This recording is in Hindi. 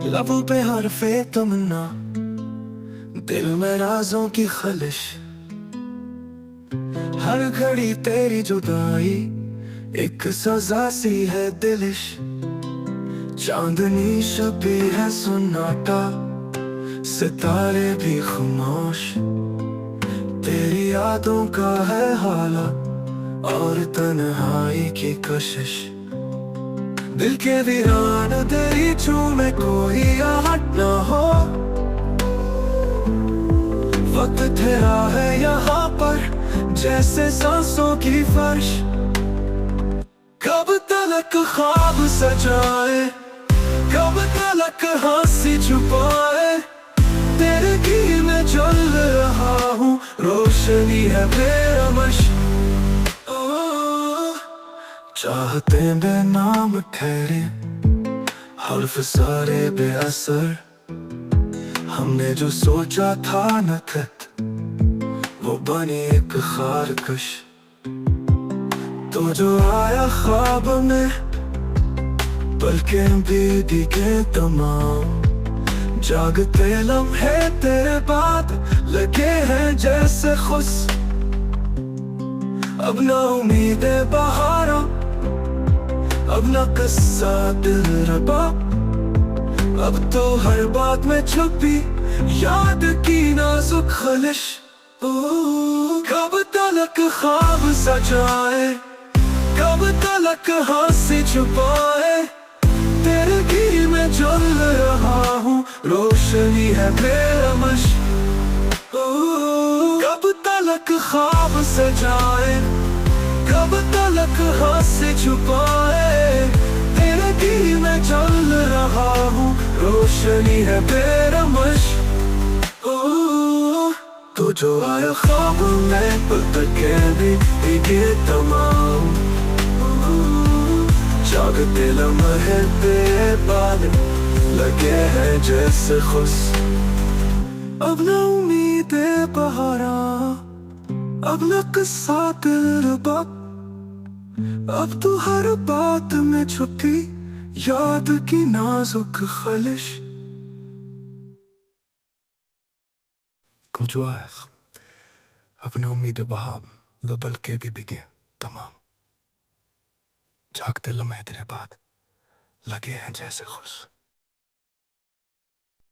लबों पे हरफे तमन्ना, दिल में राजों की खलिश। हर घड़ी तेरी जुदाई एक सजा सी है दिलिश। चांदनी शबी है सुन्नाटा, सितारे भी खामोश। तेरी यादों का है हाला और तन्हाई की कशिश। दिल के वीरान दरीचों में कोई आहट न हो। वक्त ठहरा है यहाँ पर जैसे सांसों की फर्श। कब तलक ख्वाब सजाए, कब तलक हंसी छुपाए। तेरे गिर में जल रहा हूँ, रोशनी है बेरमश। चाहते बेनाम ठहरे, हर्फ सारे बेअसर। हमने जो सोचा था नखत, वो बनी एक खारकश। तो जो आया ख्वाब में, पलकें भी दिखे तमाम। जागते लम्हे तेरे बाद लगे हैं जैसे खुश। अब ना उम्मीदें बहारों, अब ना किस्सा दिलरबा। अब तो हर बात में छुपी याद की नाजुक खलिश। कब तलक ख्वाब सजाए, कब तलक हंसी छुपाए। तेरे गिर में जल रहा हूँ, रोशनी है बेरमश। कब तलक ख्वाब सजाए, कब तलक हंसी छुपाए। तेरे दिल में जल रहा हूँ, रोशनी है बेरमश। तो जो आया ख्वाब में, पलकें भी दिखे तमाम। जागते लम्हे बेबाद लगे हैं जैसे खुश। अब न उम्मीदें बहारा, अब न किस्सा दिलरबा। अब तो हर बात में छुपी याद की नाजुक खलिश। जो है अपनी उम्मीद बहा बल के भी बिके तमाम। जागते लम्हे तेरे बाद लगे हैं जैसे खुश।